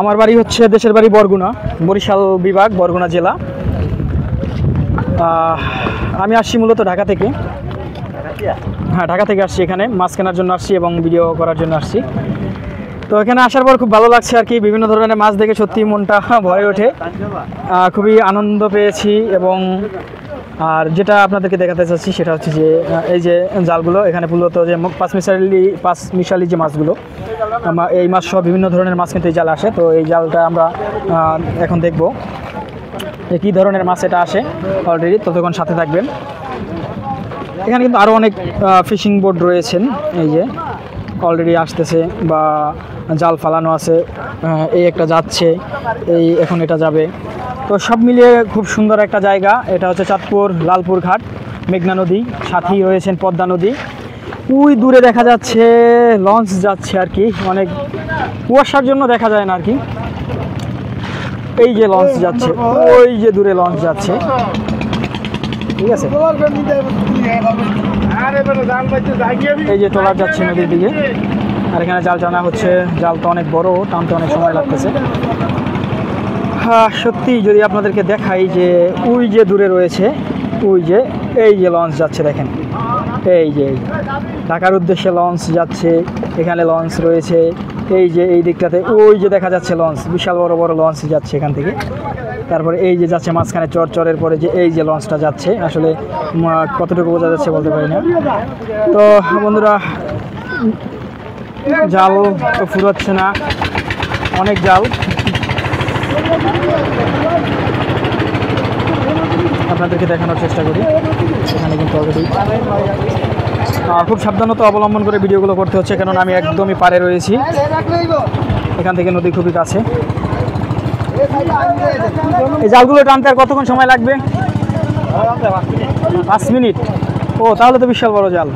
আমার বাড়ি হচ্ছে দেশের বাড়ি বরগুনা, বরিশাল বিভাগ, বরগুনা জেলা। আমি আসছি মূলত ঢাকা থেকে। হ্যাঁ, ঢাকা থেকে আসছি, এখানে মাছ কেনার জন্য আসছি এবং ভিডিও করার জন্য আসছি। তো এখানে আসার পর খুব ভালো লাগছে আর কি, বিভিন্ন ধরনের মাছ দেখে সত্যি মনটা ভরে ওঠে, খুবই আনন্দ পেয়েছি। এবং আর যেটা আপনাদেরকে দেখাতে চাচ্ছি সেটা হচ্ছে যে এই যে জালগুলো, এখানে মূলত যে পাঁচমিশালি যে মাছগুলো, এই মাছ সব বিভিন্ন ধরনের মাছ কিন্তু এই জালে আসে। তো এই জালটা আমরা এখন দেখব কী ধরনের মাছ এটা আসে অলরেডি, ততক্ষণ সাথে থাকবেন। এখানে কিন্তু আরও অনেক ফিশিং বোট রয়েছেন, এই যে অলরেডি আসতেছে বা জাল ফালানো আছে। এই একটা যাচ্ছে, এই এখন এটা যাবে। তো সব মিলিয়ে খুব সুন্দর একটা জায়গা। এটা হচ্ছে চাঁদপুর লালপুর ঘাট, মেঘনা নদী, সাথেই রয়েছেন পদ্মা নদী। ওই দূরে দেখা যাচ্ছে লঞ্চ যাচ্ছে আর কি, অনেক কুয়াশার জন্য দেখা যায় না আর কি। এই যে লঞ্চ যাচ্ছে, ওই যে দূরে লঞ্চ যাচ্ছে, ঠিক আছে। এই যে ট্রলার যাচ্ছে নদীর দিকে, আর এখানে জাল টানা হচ্ছে। জালটা অনেক বড়, টানতে অনেক সময় লাগতেছে। হ্যাঁ, সত্যি যদি আপনাদেরকে দেখাই যে ওই যে দূরে রয়েছে, ওই যে এই যে লঞ্চ যাচ্ছে দেখেন, এই যে ঢাকার উদ্দেশ্যে লঞ্চ যাচ্ছে। এখানে লঞ্চ রয়েছে, এই যে এই দিকটাতে ওই যে দেখা যাচ্ছে লঞ্চ, বিশাল বড় বড় লঞ্চ যাচ্ছে এখান থেকে। তারপরে এই যে যাচ্ছে মাঝখানে চরের পরে যে এই যে লঞ্চটা যাচ্ছে, আসলে কতটুকু বোঝা যাচ্ছে বলতে পারি না। তো বন্ধুরা, জাল তো ফুরাচ্ছে না, অনেক জাল। আপনাদেরকে দেখানোর চেষ্টা করি। এখানে কিন্তু অলরেডি খুব সাবধানতা অবলম্বন করে ভিডিওগুলো করতে হচ্ছে, কারণ আমি একদমই পাড়ে রয়েছি। এখান থেকে নদী খুবই কাছে। এই জালগুলো টানতে আর কতক্ষণ সময় লাগবে? 5 মিনিট। ও, তাহলে তো বিশাল বড় জাল।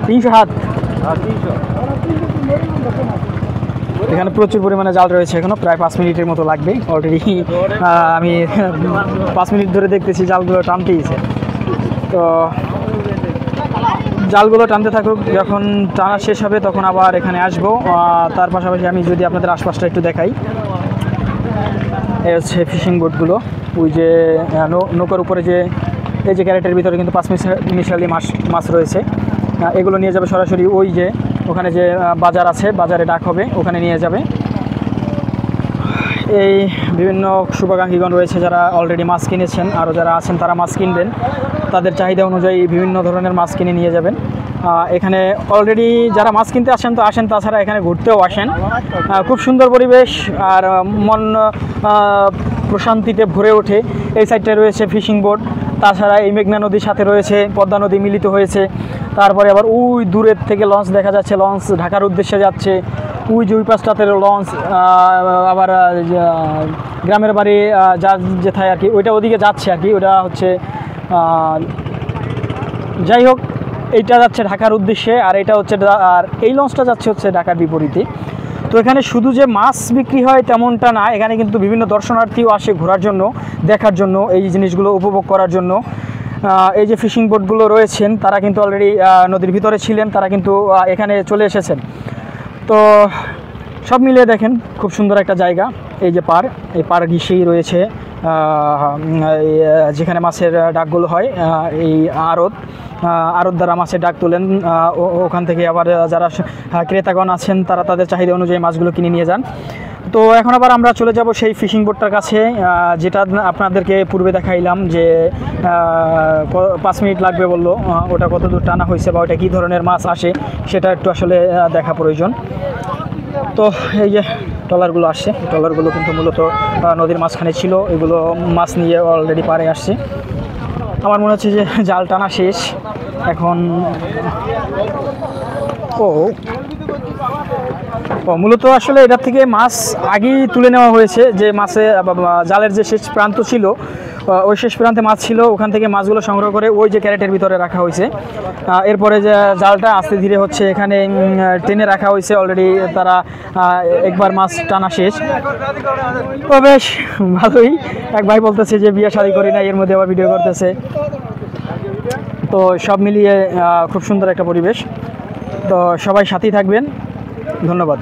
300 হাত। এখানে প্রচুর পরিমাণে জাল রয়েছে, এখনো প্রায় 5 মিনিটের মতো লাগবে। অলরেডি আমি 5 মিনিট ধরে দেখতেছি জালগুলো টানতেইছে। তো জালগুলো টানতে থাকুক, যখন টানা শেষ হবে তখন আবার এখানে আসব। তার পাশাপাশি আমি যদি আপনাদের আশপাশটা একটু দেখাই, এই হচ্ছে ফিশিং বোটগুলো। ওই যে নৌকার উপরে যে এই যে ক্যারেটের ভিতরে কিন্তু পাঁচমিশালি মাছ রয়েছে, এগুলো নিয়ে যাবে সরাসরি ওই যে ওখানে যে বাজার আছে, বাজারে ডাক হবে, ওখানে নিয়ে যাবে। এই বিভিন্ন শুভাকাঙ্ক্ষীগণ রয়েছে যারা অলরেডি মাছ কিনেছেন, আরও যারা আছেন তারা মাছ কিনবেন, তাদের চাহিদা অনুযায়ী বিভিন্ন ধরনের মাছ কিনে নিয়ে যাবেন। এখানে অলরেডি যারা মাছ কিনতে আসেন তো আসেন, তাছাড়া এখানে ঘুরতেও আসেন। খুব সুন্দর পরিবেশ, আর মন প্রশান্তিতে ভরে ওঠে। এই সাইডটায় রয়েছে ফিশিং বোট, তাছাড়া এই মেঘনা নদীর সাথে রয়েছে পদ্মা নদী মিলিত হয়েছে। তারপরে আবার ওই দূরের থেকে লঞ্চ দেখা যাচ্ছে, লঞ্চ ঢাকার উদ্দেশ্যে যাচ্ছে। ওই যে ওই পাশটাতে লঞ্চ, আবার গ্রামের বাড়ি যা যেথায় আর কি, ওইটা ওদিকে যাচ্ছে আর কি। ওটা হচ্ছে যাই হোক, এইটা যাচ্ছে ঢাকার উদ্দেশ্যে, আর এটা হচ্ছে, আর এই লঞ্চটা যাচ্ছে হচ্ছে ঢাকার বিপরীতে। তো এখানে শুধু যে মাছ বিক্রি হয় তেমনটা না, এখানে কিন্তু বিভিন্ন দর্শনার্থীও আসে ঘোরার জন্য, দেখার জন্য, এই জিনিসগুলো উপভোগ করার জন্য। এই যে ফিশিং বোটগুলো রয়েছেন তারা কিন্তু অলরেডি নদীর ভিতরে ছিলেন, তারা কিন্তু এখানে চলে এসেছেন। তো সব মিলিয়ে দেখেন খুব সুন্দর একটা জায়গা। এই যে পার, এই পার ঘিসেই রয়েছে যেখানে মাছের ডাকগুলো হয়, এই আড়ত দ্বারা মাছের ডাক তোলেন। ওখান থেকে আবার যারা ক্রেতাগণ আছেন তারা তাদের চাহিদা অনুযায়ী মাছগুলো কিনে নিয়ে যান। তো এখন আবার আমরা চলে যাব সেই ফিশিং বোটটার কাছে, যেটা আপনাদেরকে পূর্বে দেখাইলাম যে 5 মিনিট লাগবে বললো। ওটা কত দূর টানা হয়েছে বা ওটা কী ধরনের মাছ আসে সেটা একটু আসলে দেখা প্রয়োজন। তো এই যে ট্রলারগুলো আসছে, ট্রলারগুলো কিন্তু মূলত নদীর মাঝখানে ছিল, এগুলো মাছ নিয়ে অলরেডি পাড়ে আসছে। আমার মনে হচ্ছে যে জাল টানা শেষ এখন। মূলত আসলে এটা থেকে মাছ আগেই তুলে নেওয়া হয়েছে, যে মাছে জালের যে শেষ প্রান্ত ছিল, ওই শেষ প্রান্তে মাছ ছিল, ওখান থেকে মাছগুলো সংগ্রহ করে ওই যে ক্যারেটের ভিতরে রাখা হয়েছে। এরপরে যে জালটা আস্তে ধীরে হচ্ছে এখানে টেনে রাখা হয়েছে। অলরেডি তারা একবার মাছ টানা শেষ। তো বেশ ভালোই। এক ভাই বলতেছে যে বিয়ে শাদী করি না, এর মধ্যে আবার ভিডিও করতেছে। তো সব মিলিয়ে খুব সুন্দর একটা পরিবেশ। তো সবাই সাথেই থাকবেন, ধন্যবাদ।